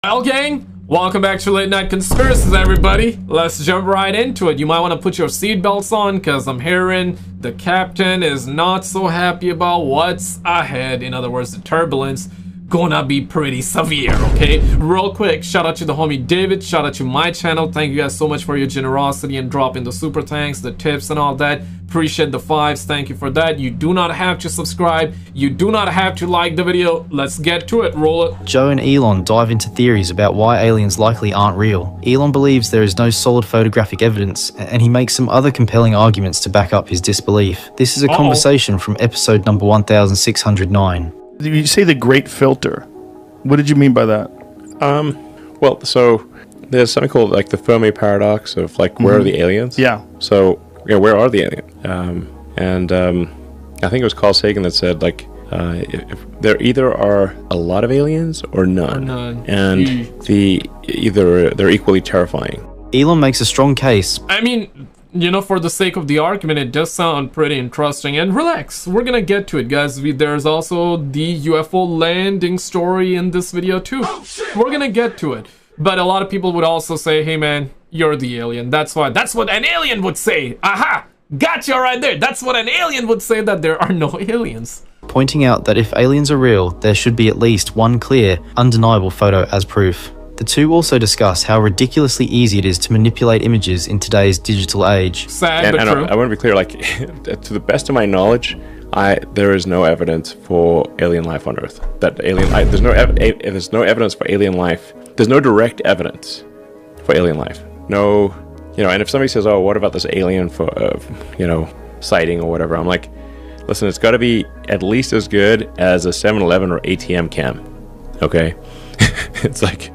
Well, gang, welcome back to Late Night Conspiracies, everybody. Let's jump right into it. You might want to put your seatbelts on because I'm hearing the captain is not so happy about what's ahead. In other words, the turbulence gonna be pretty severe, okay? Real quick, shout out to the homie David, shout out to my channel. Thank you guys so much for your generosity and dropping the super thanks, the tips and all that. Appreciate the fives, thank you for that. You do not have to subscribe, you do not have to like the video. Let's get to it, roll it. Joe and Elon dive into theories about why aliens likely aren't real. Elon believes there is no solid photographic evidence, and he makes some other compelling arguments to back up his disbelief. This is a conversation from episode number 1609. You say the great filter. What did you mean by that? Well, so there's something called like the Fermi paradox of like where are the aliens? Yeah. So yeah, where are the aliens? I think it was Carl Sagan that said like if there either are a lot of aliens or none, and they're equally terrifying. Elon makes a strong case. I mean, you know, for the sake of the argument, it does sound pretty interesting. And relax, we're gonna get to it, guys. There's also the UFO landing story in this video too. We're gonna get to it. But a lot of people would also say, hey man, you're the alien. That's what an alien would say. Aha! Gotcha right there. That's what an alien would say, that there are no aliens. Pointing out that if aliens are real, there should be at least one clear, undeniable photo as proof. The two also discuss how ridiculously easy it is to manipulate images in today's digital age. Sad, but true. I want to be clear, like, to the best of my knowledge, there is no evidence for alien life on Earth. There's no evidence for alien life. There's no direct evidence for alien life. No, and if somebody says, oh, what about this alien for, sighting or whatever, I'm like, listen, it's got to be at least as good as a 7-Eleven or ATM cam, okay? It's like,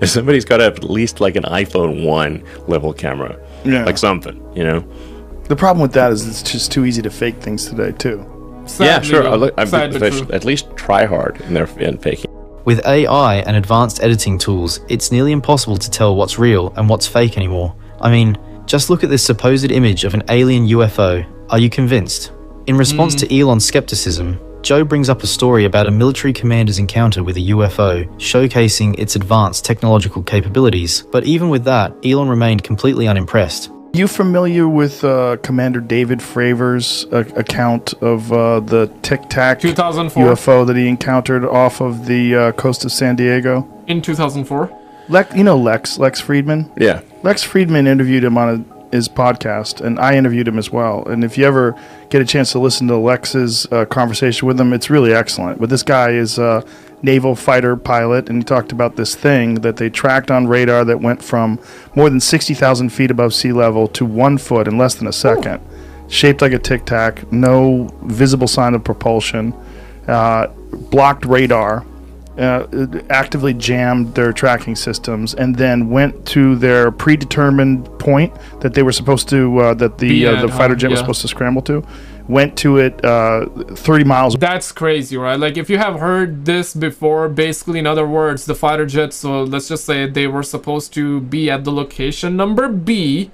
if somebody's got at least like an iPhone 1 level camera, like something, The problem with that is it's just too easy to fake things today, too. Sadly, yeah, sure. At least try hard in faking. With AI and advanced editing tools, it's nearly impossible to tell what's real and what's fake anymore. I mean, just look at this supposed image of an alien UFO. Are you convinced? In response to Elon's skepticism, Joe brings up a story about a military commander's encounter with a UFO, showcasing its advanced technological capabilities. But even with that, Elon remained completely unimpressed. You familiar with Commander David Fravor's account of the Tic Tac 2004 UFO that he encountered off of the coast of San Diego? In 2004? Lex Friedman? Yeah. Lex Friedman interviewed him on his podcast, and I interviewed him as well. And if you ever get a chance to listen to Lex's conversation with him, it's really excellent. But this guy is a naval fighter pilot, and he talked about this thing that they tracked on radar that went from more than 60,000 feet above sea level to 1 foot in less than a second. Shaped like a Tic Tac, no visible sign of propulsion, blocked radar, actively jammed their tracking systems, and then went to their predetermined point that they were supposed to, that the fighter jet was supposed to scramble to. Went to it 30 miles. That's crazy, right? Like, if you have heard this before, basically, in other words, the fighter jets, so let's just say they were supposed to be at the location number B,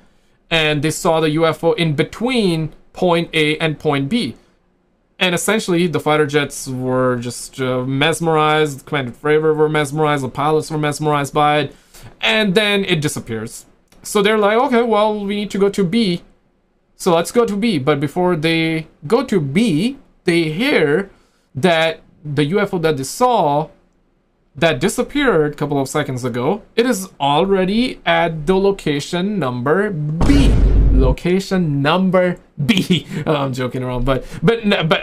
and they saw the UFO in between point A and point B. And essentially, the fighter jets were just mesmerized, Commander Fravor were mesmerized, the pilots were mesmerized by it, and then it disappears. So they're like, okay, well, we need to go to B. So let's go to B. But before they go to B, they hear that the UFO that they saw that disappeared a couple of seconds ago, it is already at the location number B. Location number B. I'm joking around, but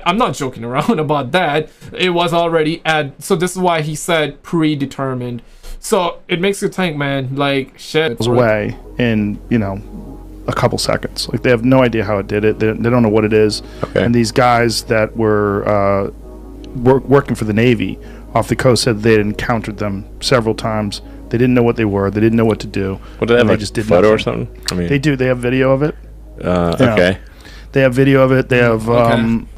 I'm not joking around about that. It was already at, so this is why he said predetermined. So it makes you think, man, like, shit. It was away in, a couple seconds. Like, they have no idea how it did it. They don't know what it is. Okay. And these guys that were working for the Navy off the coast said they had encountered them several times. They didn't know what they were. They didn't know what to do. What, did they have, like, just did photo or something? I mean, they do. They have video of it. Okay. They have video of it. They have,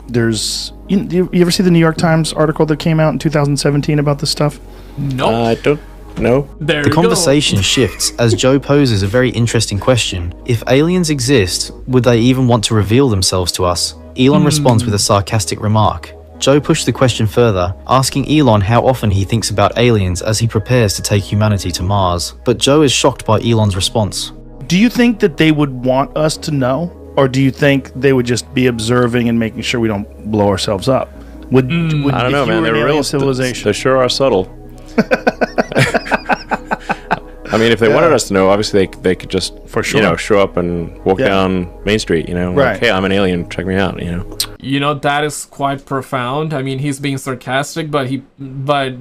there's, you ever see the New York Times article that came out in 2017 about this stuff? No. I don't know. The conversation shifts as Joe poses a very interesting question. If aliens exist, would they even want to reveal themselves to us? Elon responds with a sarcastic remark. Joe pushed the question further, asking Elon how often he thinks about aliens as he prepares to take humanity to Mars. But Joe is shocked by Elon's response. Do you think that they would want us to know? Or do you think they would just be observing and making sure we don't blow ourselves up? Would I don't know, man. They're real civilization. They sure are subtle. I mean, if they wanted us to know, obviously they could just, for sure, show up and walk down Main Street, right. Like, hey, I'm an alien, check me out, That is quite profound. I mean, he's being sarcastic, but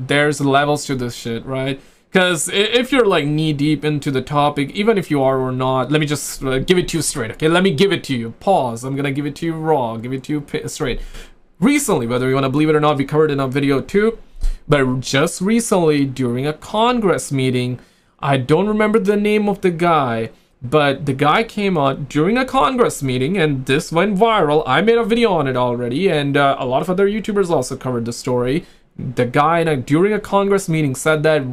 there's levels to this shit, right? Because if you're like knee deep into the topic, even if you are or not, let me just give it to you straight, okay? Let me give it to you. Pause. I'm gonna give it to you raw, give it to you straight. Recently, whether you want to believe it or not, we covered it in a video too, but just recently during a Congress meeting, I don't remember the name of the guy, but the guy came out during a Congress meeting, and this went viral. I made a video on it already, and a lot of other YouTubers also covered the story. The guy during a Congress meeting said that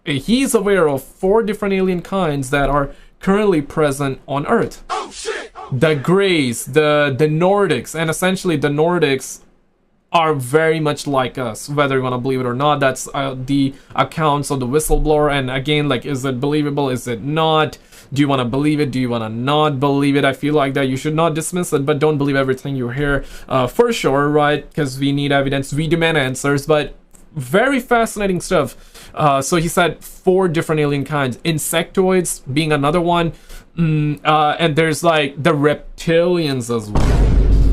he's aware of 4 different alien kinds that are currently present on Earth. Oh, shit. The Greys, the Nordics, and essentially the Nordics are very much like us, whether you want to believe it or not. That's the accounts of the whistleblower, and again, like, is it believable, is it not? Do you want to believe it, do you want to not believe it? I feel like that you should not dismiss it, but don't believe everything you hear, for sure, right? Because we need evidence, we demand answers, but very fascinating stuff. So he said 4 different alien kinds, insectoids being another one, and there's like the reptilians as well.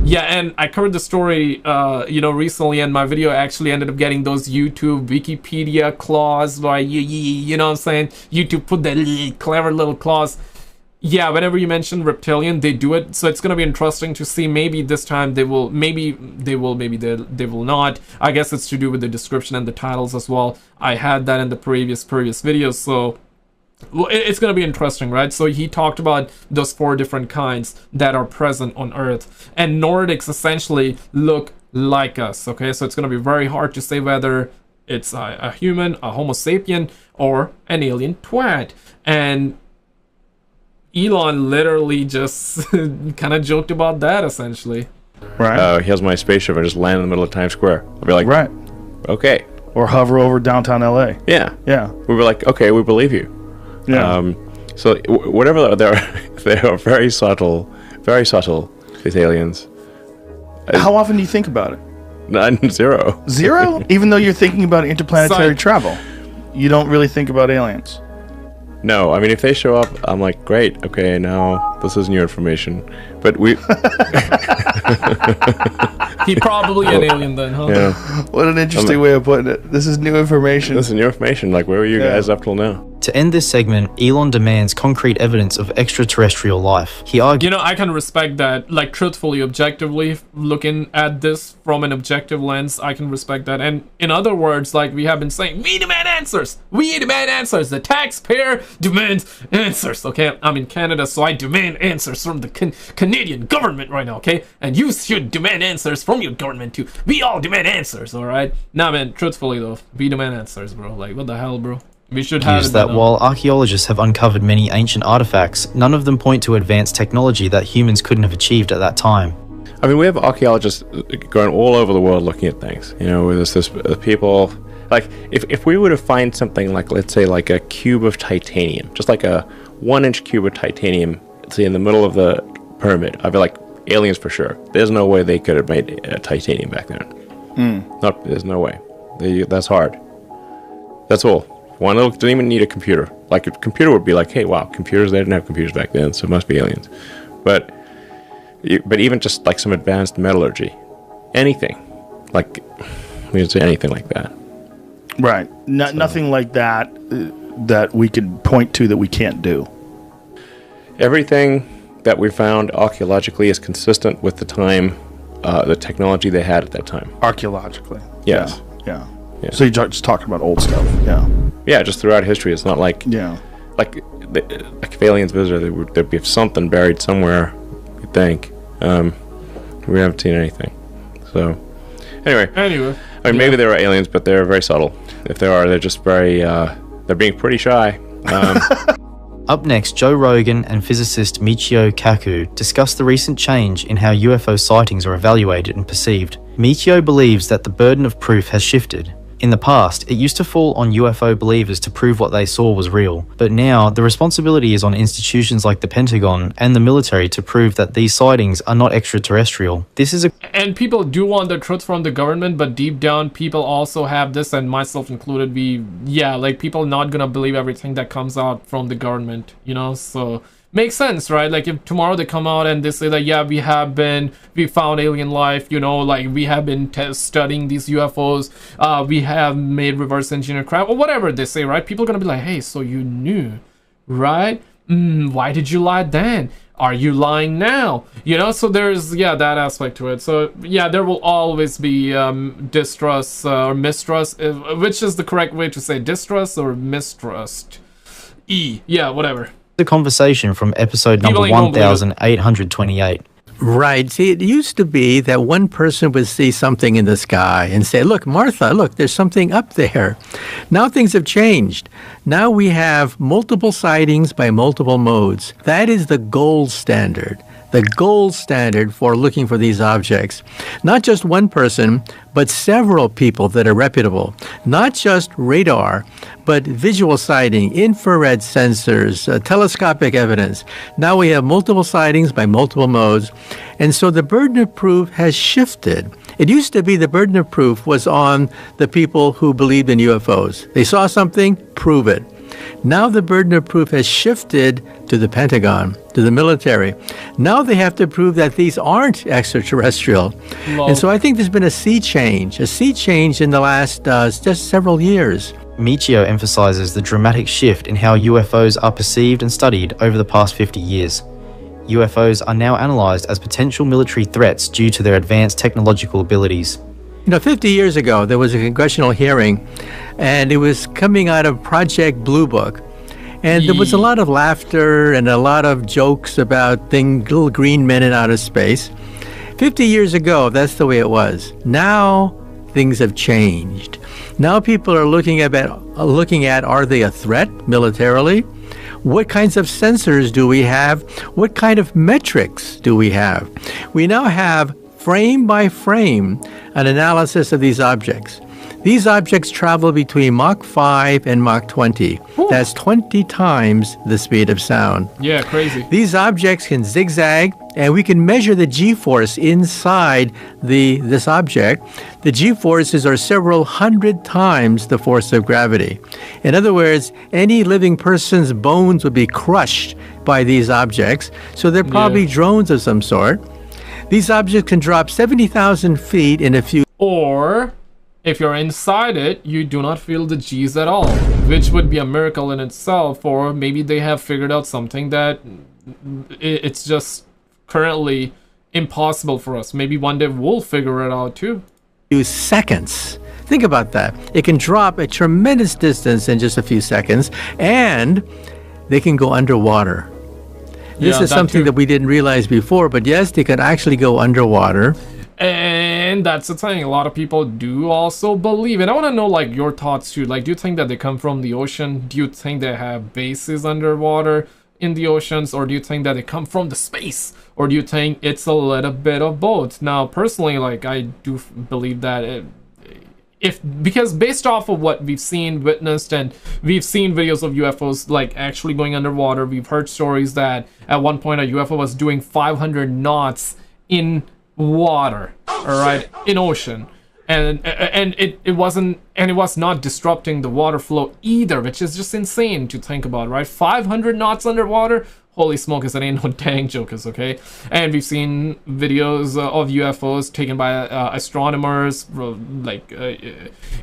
Yeah, and I covered the story, recently, and my video actually ended up getting those YouTube Wikipedia clause, like, you know what I'm saying? YouTube put that clever little clause. Yeah, whenever you mention reptilian, they do it, so it's gonna be interesting to see. Maybe this time they will, maybe they will not. I guess it's to do with the description and the titles as well. I had that in the previous videos, so it's going to be interesting, right? So he talked about those 4 different kinds that are present on Earth, and Nordics essentially look like us, okay? So it's going to be very hard to say whether it's a human, a Homo sapien, or an alien twat. And Elon literally just kind of joked about that, essentially. Right. Here's my spaceship. I just land in the middle of Times Square. I'll be like, right. Okay. Or hover over downtown LA. Yeah. Yeah. We were like, okay, we believe you. Yeah. So whatever they are very subtle, these aliens. How often do you think about it? None, zero. Zero? Even though you're thinking about interplanetary travel, you don't really think about aliens. No, I mean, if they show up, I'm like, great, okay, now this is new information. But we... He probably an alien then, huh? Yeah. What an interesting way of putting it. This is new information. This is new information. Like, where were you guys up till now? To end this segment, Elon demands concrete evidence of extraterrestrial life. He argues... I can respect that. Like, truthfully, objectively, looking at this from an objective lens, I can respect that. And in other words, like we have been saying, we demand answers! We demand answers! The taxpayer demands answers, okay? I'm in Canada, so I demand answers from the Canadian government right now, okay? And you should demand answers from your government too. We all demand answers, alright? Nah, man, truthfully though, we demand answers, bro. Like, what the hell, bro? We should have that while archaeologists have uncovered many ancient artifacts, none of them point to advanced technology that humans couldn't have achieved at that time. I mean, we have archaeologists going all over the world looking at things. There's this people... Like, if we were to find something like, let's say, like a cube of titanium, just like a 1-inch cube of titanium, say, in the middle of the pyramid, I'd be like, aliens for sure. There's no way they could have made titanium back then. There's no way. That's hard. That's all. One didn't even need a computer. Like, a computer would be like, hey, wow, computers, they didn't have computers back then, so it must be aliens. But even just like some advanced metallurgy, anything. Like, we would say anything like that. Right. Nothing like that that we could point to that we can't do. Everything that we found archaeologically is consistent with the time, the technology they had at that time. Archaeologically. Yes. Yeah. So you're just talking about old stuff. Yeah. Yeah, just throughout history. It's not like... Yeah. Like if aliens visited, there'd be something buried somewhere, you'd think. We haven't seen anything. So, anyway. I mean, maybe there are aliens, but they're very subtle. If there are, they're just very... they're being pretty shy. Up next, Joe Rogan and physicist Michio Kaku discuss the recent change in how UFO sightings are evaluated and perceived. Michio believes that the burden of proof has shifted. In the past, it used to fall on UFO believers to prove what they saw was real, but now the responsibility is on institutions like the Pentagon and the military to prove that these sightings are not extraterrestrial. This is a... And people do want the truth from the government, but deep down people also have this, and myself included, people not gonna believe everything that comes out from the government, you know, so... Makes sense, right? Like if tomorrow they come out and they say that, yeah, we found alien life, you know, like we have been studying these UFOs, we have made reverse engineered craft, or whatever they say, right? People are gonna be like, hey, so you knew, right? Why did you lie then? Are you lying now? You know, so there's, that aspect to it. So, there will always be distrust or mistrust, which is the correct way to say distrust or mistrust? Whatever. The conversation from episode number 1828. Right. See, it used to be that one person would see something in the sky and say, look, Martha, look, there's something up there. Now things have changed. Now we have multiple sightings by multiple modes. That is the gold standard. The gold standard for looking for these objects. Not just one person, but several people that are reputable. Not just radar, but visual sighting, infrared sensors, telescopic evidence. Now we have multiple sightings by multiple modes. And so the burden of proof has shifted. It used to be the burden of proof was on the people who believed in UFOs. They saw something, prove it. Now the burden of proof has shifted to the Pentagon, to the military. Now they have to prove that these aren't extraterrestrial. And so I think there's been a sea change in the last just several years. Michio emphasizes the dramatic shift in how UFOs are perceived and studied over the past 50 years. UFOs are now analyzed as potential military threats due to their advanced technological abilities. 50 years ago, there was a congressional hearing, and it was coming out of Project Blue Book. And there was a lot of laughter and a lot of jokes about little green men in outer space. 50 years ago, that's the way it was. Now, things have changed. Now people are looking at are they a threat militarily? What kinds of sensors do we have? What kind of metrics do we have? We now have frame by frame an analysis of these objects. These objects travel between Mach 5 and Mach 20. Ooh. That's 20 times the speed of sound. Yeah, crazy. These objects can zigzag, and we can measure the G-force inside this object. The G-forces are several hundred times the force of gravity. In other words, any living person's bones would be crushed by these objects, so they're probably drones of some sort. These objects can drop 70,000 feet in a few... Or, if you're inside it, you do not feel the G's at all, which would be a miracle in itself, or maybe they have figured out something that it's just currently impossible for us. Maybe one day we'll figure it out too. Few seconds. Think about that. It can drop a tremendous distance in just a few seconds, and they can go underwater. This is something that we didn't realize before, but yes, they could actually go underwater. And that's the thing, a lot of people do also believe, and I want to know like your thoughts too. Like, do you think that they come from the ocean? Do you think they have bases underwater in the oceans, or do you think that they come from the space, or do you think it's a little bit of both? Now, personally, like, I do believe that because based off of what we've seen, witnessed, and we've seen videos of UFOs like actually going underwater. We've heard stories that at one point a UFO was doing 500 knots in water, in ocean, and it was not disrupting the water flow either, which is just insane to think about, right? 500 knots underwater. Holy smokers, that ain't no dang jokers, okay? And we've seen videos of UFOs taken by astronomers,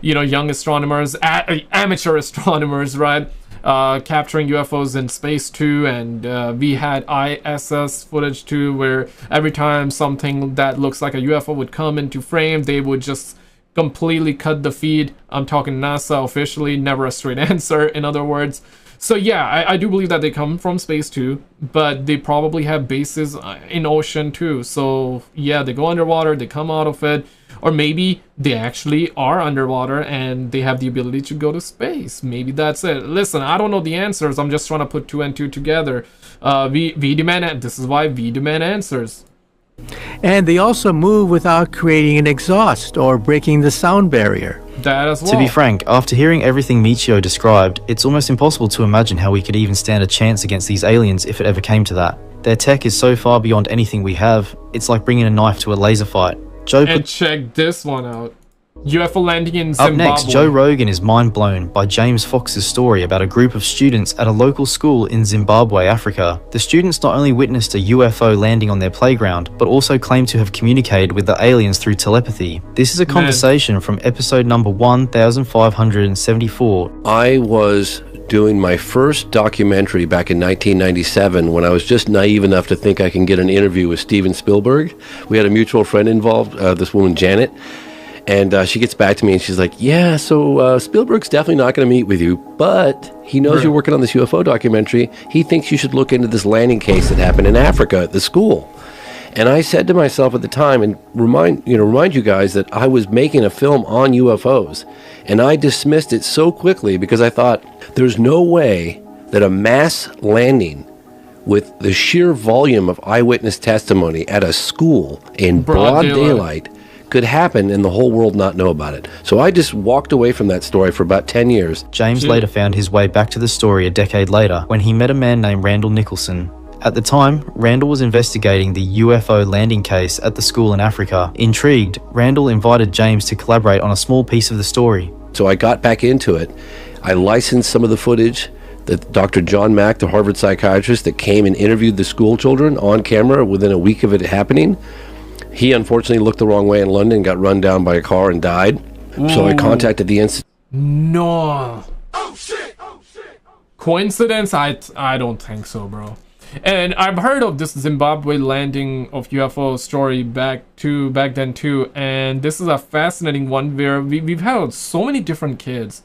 young astronomers, amateur astronomers, right? Capturing UFOs in space too, and we had ISS footage too, where every time something that looks like a UFO would come into frame, they would just completely cut the feed. I'm talking NASA officially, never a straight answer, in other words. So yeah, I do believe that they come from space too, but they probably have bases in ocean too. So yeah, they go underwater, they come out of it, or maybe they actually are underwater and they have the ability to go to space. Maybe that's it. Listen, I don't know the answers. I'm just trying to put two and two together. We demand, this is why we demand answers. And they also move without creating an exhaust or breaking the sound barrier. That as well. To be frank, after hearing everything Michio described, it's almost impossible to imagine how we could even stand a chance against these aliens if it ever came to that. Their tech is so far beyond anything we have, it's like bringing a knife to a laser fight. And check this one out. UFO landing in Zimbabwe. Up next, Joe Rogan is mind blown by James Fox's story about a group of students at a local school in Zimbabwe, Africa. The students not only witnessed a UFO landing on their playground, but also claimed to have communicated with the aliens through telepathy. This is a conversation from episode number 1574. I was doing my first documentary back in 1997 when I was just naive enough to think I can get an interview with Steven Spielberg. We had a mutual friend involved, this woman Janet. And she gets back to me and she's like, yeah, so Spielberg's definitely not going to meet with you, but he knows you're working on this UFO documentary. He thinks you should look into this landing case that happened in Africa at the school. And I said to myself at the time, and remind you guys that I was making a film on UFOs. And I dismissed it so quickly because I thought, there's no way that a mass landing with the sheer volume of eyewitness testimony at a school in broad daylight could happen and the whole world not know about it. So I just walked away from that story for about 10 years. James later found his way back to the story a decade later when he met a man named Randall Nicholson. At the time, Randall was investigating the UFO landing case at the school in Africa. Intrigued, Randall invited James to collaborate on a small piece of the story. So I got back into it. I licensed some of the footage that Dr. John Mack, the Harvard psychiatrist that came and interviewed the school children on camera within a week of it happening. He unfortunately looked the wrong way in London, got run down by a car and died. Ooh. So I contacted the institute. No. Oh shit. Coincidence? I don't think so, bro. And I've heard of this Zimbabwe landing of UFO story back then too. And this is a fascinating one where we've had so many different kids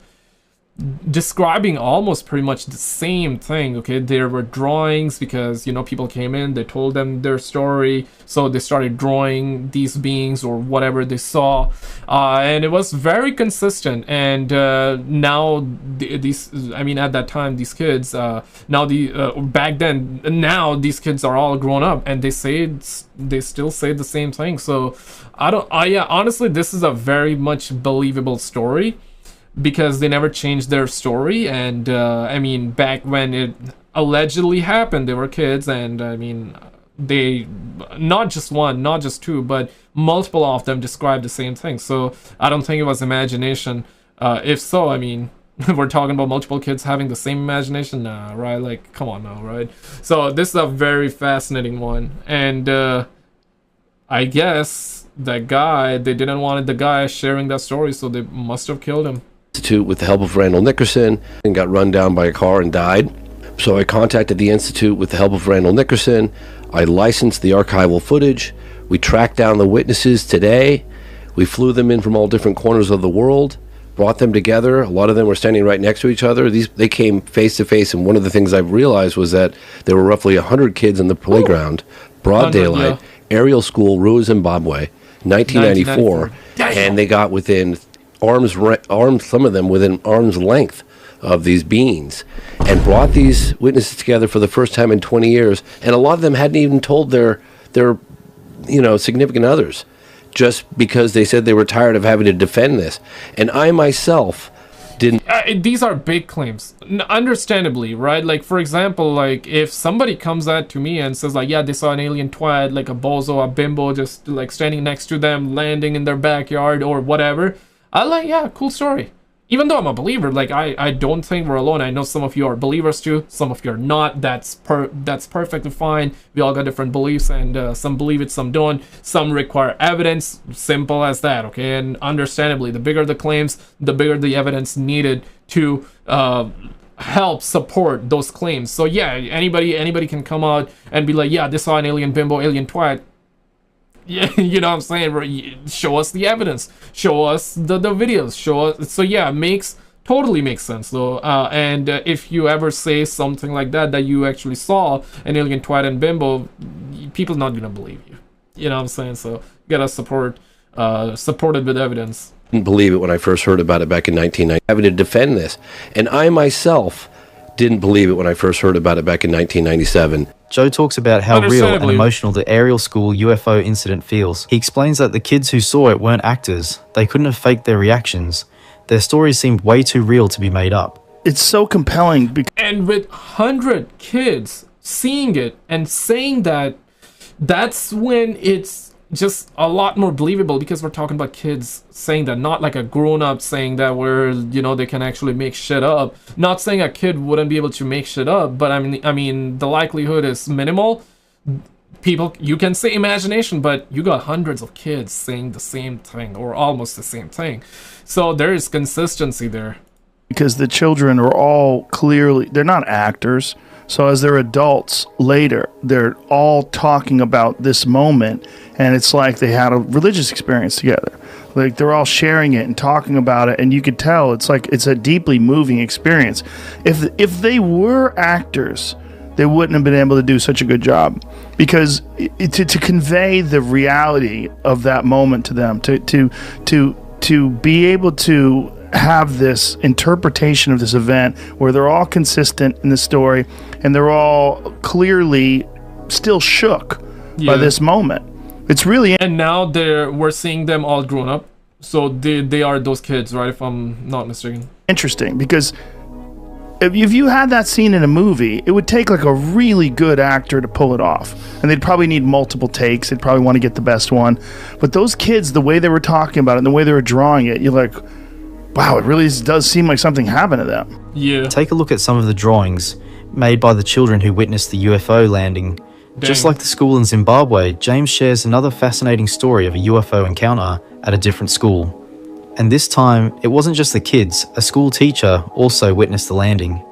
describing almost pretty much the same thing. Okay, there were drawings because people came in, they told them their story, so they started drawing these beings or whatever they saw, and it was very consistent. And now at that time these kids back then, now these kids are all grown up and they still say the same thing. So honestly, this is a very much believable story, because they never changed their story. And back when it allegedly happened, they were kids, and they, not just one, not just two, but multiple of them described the same thing. So I don't think it was imagination. If so, we're talking about multiple kids having the same imagination, nah, right? Like, come on now, right? So this is a very fascinating one. And I guess that guy, they didn't want the guy sharing that story, so they must have killed him. Institute with the help of Randall Nicholson and got run down by a car and died. So I contacted the Institute with the help of Randall Nicholson. I licensed the archival footage. We tracked down the witnesses today. We flew them in from all different corners of the world, brought them together. A lot of them were standing right next to each other. They came face to face, and one of the things I've realized was that there were roughly 100 kids in the playground, broad daylight, aerial school, Ruwa, Zimbabwe, 1994, and they got within arms, some of them within arm's length of these beings, and brought these witnesses together for the first time in 20 years. And a lot of them hadn't even told their significant others, just because they said they were tired of having to defend this. And I myself didn't. These are big claims, understandably, right? Like, for example, like if somebody comes out to me and says like, yeah, they saw an alien twat, like a bozo, a bimbo, just like standing next to them, landing in their backyard or whatever, I like, yeah, cool story. Even though I'm a believer, like I don't think we're alone. I know some of you are believers too, some of you are not. That's perfectly fine. We all got different beliefs, and some believe it, some don't. Some require evidence, simple as that, okay? And understandably, the bigger the claims, the bigger the evidence needed to help support those claims. So yeah, anybody can come out and be like, yeah, they saw an alien bimbo, alien twat. Yeah, you know what I'm saying? Show us the evidence. Show us the videos. Show us. So yeah, totally makes sense though. And if you ever say something like that you actually saw an alien twat and bimbo, people not gonna believe you. You know what I'm saying? So you gotta support it with evidence. Didn't believe it when I first heard about it back in 1990. Having to defend this, and I myself didn't believe it when I first heard about it back in 1997. Joe talks about how real and Understandably. emotional the aerial school UFO incident feels. He explains that the kids who saw it weren't actors. They couldn't have faked their reactions. Their stories seemed way too real to be made up. It's so compelling because And with 100 kids seeing it and saying that, that's when it's just a lot more believable, because we're talking about kids saying that, not like a grown-up saying that, where, you know, they can actually make shit up. Not saying a kid wouldn't be able to make shit up, but I mean the likelihood is minimal. People, you can say imagination, but you got hundreds of kids saying the same thing or almost the same thing. So there is consistency there. because the children are all clearly, they're not actors. So as they're adults later, they're all talking about this moment, and it's like they had a religious experience together. Like they're all sharing it and talking about it, and you could tell it's like it's a deeply moving experience. If they were actors, they wouldn't have been able to do such a good job, because to convey the reality of that moment to them, to be able to have this interpretation of this event where they're all consistent in the story and they're all clearly still shook by this moment. It's really And now we're seeing them all grown up, so they are those kids, right? If I'm not mistaken. interesting, because if you had that scene in a movie, it would take like a really good actor to pull it off, and they'd probably need multiple takes. They'd probably want to get the best one. But those kids, the way they were talking about it and the way they were drawing it, you're like, wow, it really does seem like something happened to them. Yeah. Take a look at some of the drawings made by the children who witnessed the UFO landing. Just like the school in Zimbabwe, James shares another fascinating story of a UFO encounter at a different school. And this time, it wasn't just the kids, a school teacher also witnessed the landing.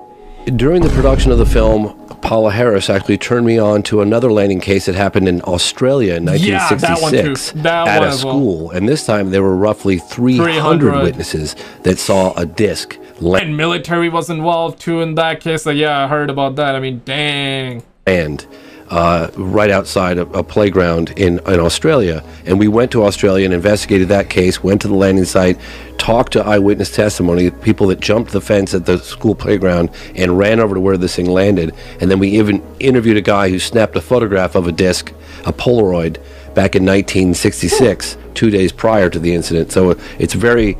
During the production of the film, Paula Harris actually turned me on to another landing case that happened in Australia in 1966 at a school. And this time there were roughly 300 witnesses that saw a disc land. And military was involved too in that case. So yeah, I heard about that. I mean, dang. And right outside a playground in Australia. And we went to Australia and investigated that case, went to the landing site, talked to eyewitness testimony, people that jumped the fence at the school playground and ran over to where this thing landed. And then we even interviewed a guy who snapped a photograph of a disc, a Polaroid, back in 1966, 2 days prior to the incident. So it's very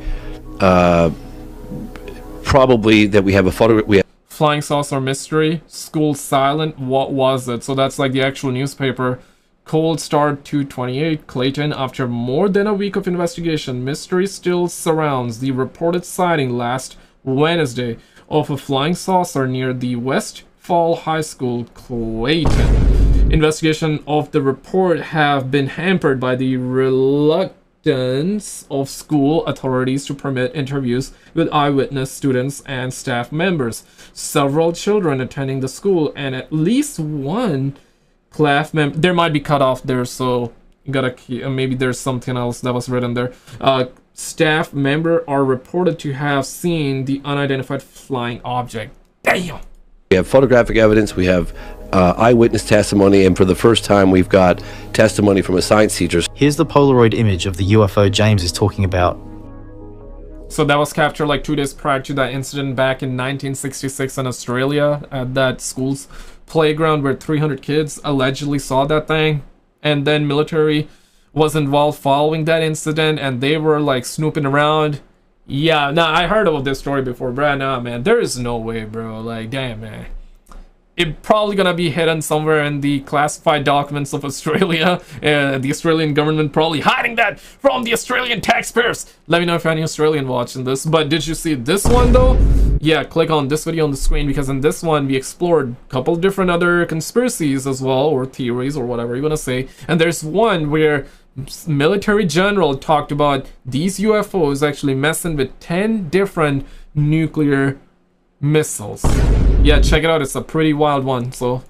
probably that we have a photograph. Flying saucer mystery, school silent, what was it? So that's like the actual newspaper. Cold start 228, Clayton. After more than a week of investigation, mystery still surrounds the reported sighting last Wednesday of a flying saucer near the Westfall High School, Clayton. Investigation of the report have been hampered by the reluctance of school authorities to permit interviews with eyewitness students and staff members. Several children attending the school and at least one class member, there might be cut off there, so you gotta maybe there's something else that was written there. Staff member are reported to have seen the unidentified flying object. Damn. We have photographic evidence, we have eyewitness testimony, and for the first time we've got testimony from a science teacher. Here's the Polaroid image of the UFO James is talking about. So that was captured like 2 days prior to that incident back in 1966 in Australia at that school's playground where 300 kids allegedly saw that thing. And then military was involved following that incident, and they were like snooping around. Yeah, nah, I heard about this story before, bro. Nah, man, there is no way, bro. Like, damn, man. It probably gonna be hidden somewhere in the classified documents of Australia. The Australian government probably hiding that from the Australian taxpayers. Let me know if any Australian watching this. But did you see this one though? Yeah, click on this video on the screen, because in this one we explored a couple different other conspiracies as well, or theories, or whatever you wanna say. And there's one where military general talked about these UFOs actually messing with 10 different nuclear missiles. Yeah, check it out, it's a pretty wild one. So